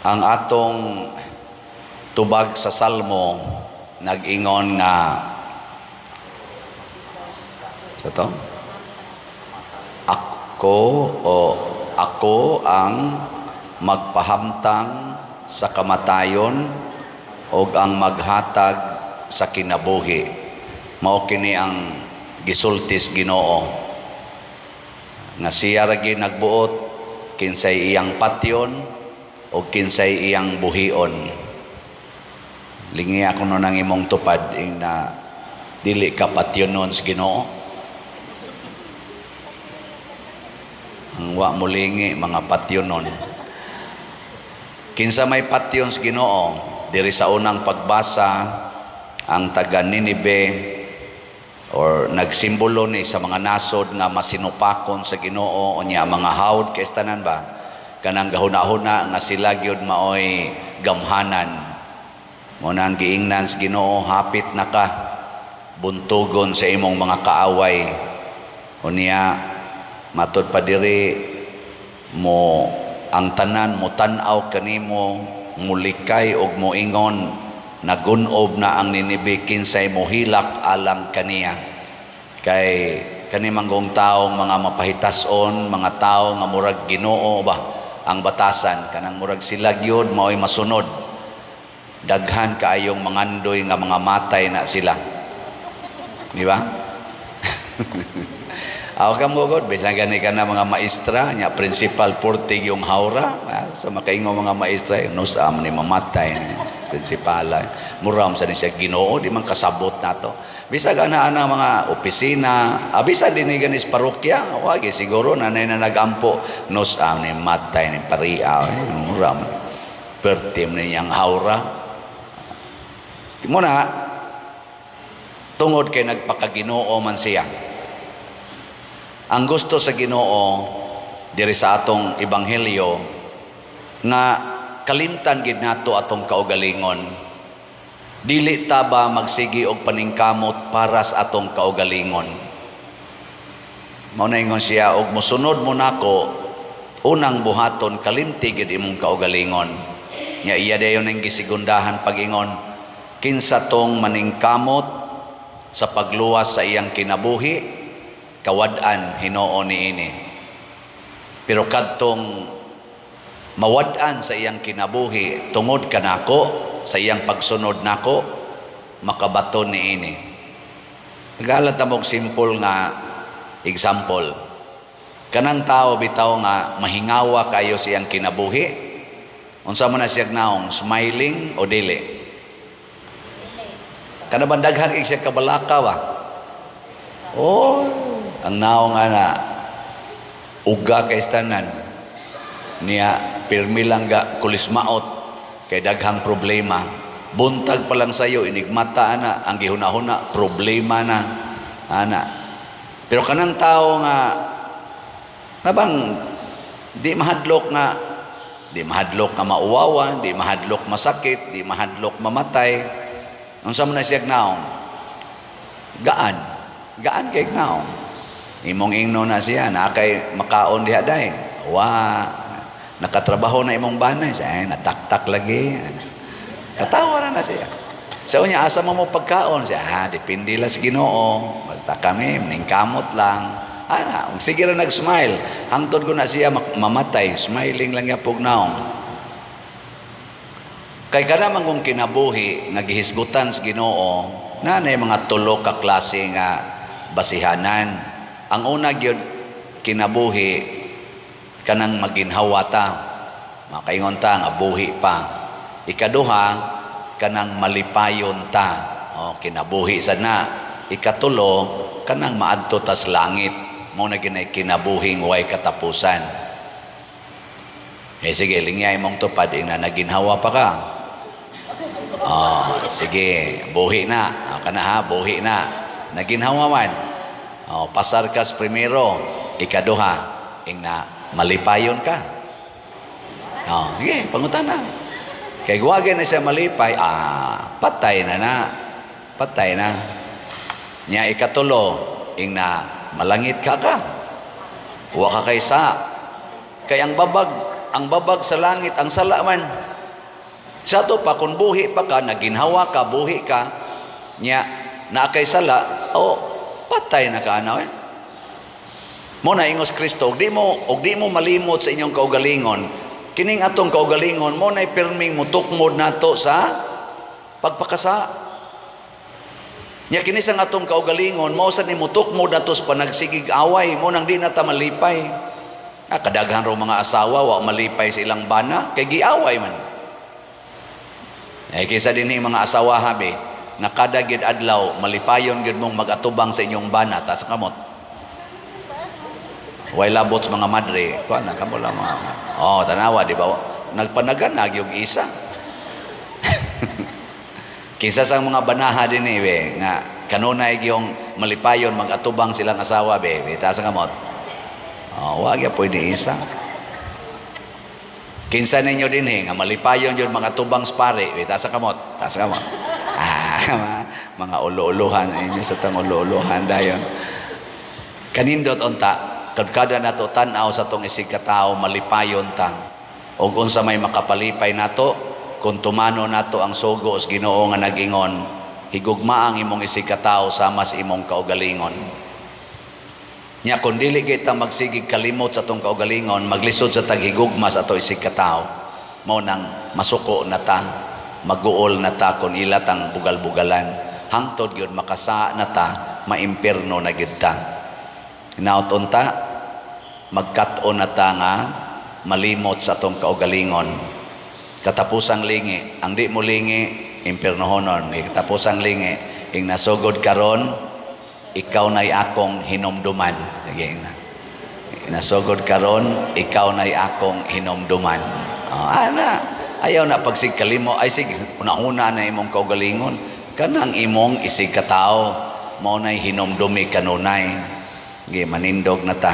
Ang atong tubag sa Salmo nag-ingon nga sa to ako ang magpahamtang sa kamatayon o ang maghatag sa kinabuhi. Mao kini ang gisultis Ginoo nga siya ra gyud nagbuot kinsay iyang patyon o kinsay iyang buhion. Lingi ako no nang imong tupad na dili ka patyonon sa Ginoo. Ang wa mo lingi mga patyonon. Kinsa may patyon sa Ginoo, diri sa unang pagbasa ang taga Ninive or nagsimbolo ni sa mga nasod nga masinupakon sa Ginoo unya mga hawd kay tanan ba kanang gahuna-huna nga sila gyud maoy gamhanan. Mo nang giingnan sa Ginoo, hapit na ka buntugon sa imong mga kaaway. Unya matud pa diri mo ang tanan mo tan-aw kanimo, mulikay og moingon nagunob na ang Ninibe kinsay mohilak alang kaniya. Kay kani manggong taong mga mapahitason, mga tao nga murag Ginoo ba ang batasan, kanang murag sila gyud maoy masunod. Daghan kaayong mangandoy nga mga matay na sila. Di ba? Aw ka mo god bisan gani ka na mga maestra nya principal portig yung haura sa makaingo mga maestra nos am ni mamatay ni prinsipala muram sa siya Ginoo di man kasabot nato bisag ana mga opisina bisan din ganis parokya wagi siguro nanay na nagampo nos am ni matay ni paria muram pertim ni yang haura muna tungod kay nagpakaginoo man siya. Ang gusto sa Ginoo diri sa atong ebanghelyo nga kalimtan gid nato atong kaugalingon. Dili ta ba magsigi og paningkamot para sa atong kaugalingon. Mao na ingon siya og mosunod mo nako unang buhaton kalimti gid imong kaugalingon. Nya iya dayon ang gisigundahan pag-ingon kinsa tong maningkamot sa pagluwas sa iyang kinabuhi kawad-an Hinoo niini. Pero kadtong mawad-an sa iyang kinabuhi tungod kanako sa iyang pagsunod nako makabaton niini. Tagalat ta mog simple nga example. Kanang tao bitaw nga mahingawa kayo sa iyang kinabuhi. Unsa man na siya naong smiling o dili? Kana bandaghan siya kabalaka ba? Oh, ang naong ana uga kay tanan niya pirmi lang ga kulismaot kay daghang problema buntag pa lang sayo inigmata ana ang gihuna-huna problema na ana pero kanang tao nga nabang di mahadlok nga mauwawan, di mahadlok masakit, di mahadlok mamatay. Unsa man na siya naong gaan kay naong imong ingno na siya na kay makaon diha day nakatrabaho na imong banay siya nataktak lagi katawa na siya sa unya asa mo pagkaon siya depende la sa Ginoo basta kami ningkamot lang ana sige ra nag-smile hangtod ko na siya mamatay smiling lang ya pugnaong kay kada man kung kinabuhi nga gihisgutan sa Ginoo nanay mga tulo ka klase nga basihanan. Ang una gyud kinabuhi kanang maginhawa ta makaingon ta nga buhi pa. Ikaduha kanang malipayon ta kinabuhi sana. Ikatulo kanang maadto ta sa langit mao na ginay kinabuhing way katapusan. Sige lingyay mong tupad na naginhawa pa ka. Sige buhi na kana buhi na naginhawa man pasar kas primero ikaduha na malipayon ka sige pangutana kay guwagay na siya malipay patay na nya ikatulo na malangit ka wa ka kaysa kay ang babag sa langit ang sala man Sa to pa, kung buhi pa ka, naginhawa ka, buhi ka, nya, na kay sala, patay na ka, ano eh. Mo na ingos Kristo, og di mo malimot sa inyong kaugalingon, kining atong kaugalingon, mo na pirming mutukmod nato sa pagpakasa. Nya kini sa atong kaugalingon, mo sa ni mutukmod nato sa panagsigig away, mo nang di na ta malipay. Kadaghan ro mga asawa, wa malipay sa ilang bana, kay giaway man. Kaysa din mga asawa habi, na kada gid adlaw, malipayon gid mong mag-atubang sa inyong bana, tas kamot. Way labot sa mga madre, kuha na, kamo lang mga, tanawa, di ba? Nagpanaganag yung isa. Kinsa sa mga banaha din nga kanunay yung malipayon, mag-atubang silang asawa, tas kamot. Wag ya pwede isa. Kinsa ninyo din nga malipayon yun mga tubang spare, tas kamot. Mga ulo-uluhan inyo sa tang ulo-uluhan dayon. Kanindot unta, kada nato tan-aw sa tong isig katao malipayon ta. Og unsa may makapalipay nato, kung tumano nato ang sugo sa Ginoo nga nag-ingon, higugma ang imong isig katao sama sa imong kaugalingon. Nya kung dili kita magsigig kalimot sa tong kaugalingon, maglisod sa taghigugma sa ato isig katao, mao nang masuko na ta, maguol na ta kun ilat ang bugal-bugalan, hangtod gyud makasa na ta, maimpierno na gyud ta. Naot ta, magkat-on na ta nga malimot sa tong kaugalingon. Katapusang lingi, ang di mo lingi, impiernohonon. Katapusang lingi, ing nasugod karon, ikaw na'y akong hinumduman. Nasugod karon, ikaw na'y akong hinumduman. Ayaw na pagsigkalimo, ay sige, una-una na imong kaugalingon, kanang imong isig katao, mo na'y hinumdumi kanunay. Manindog na ta.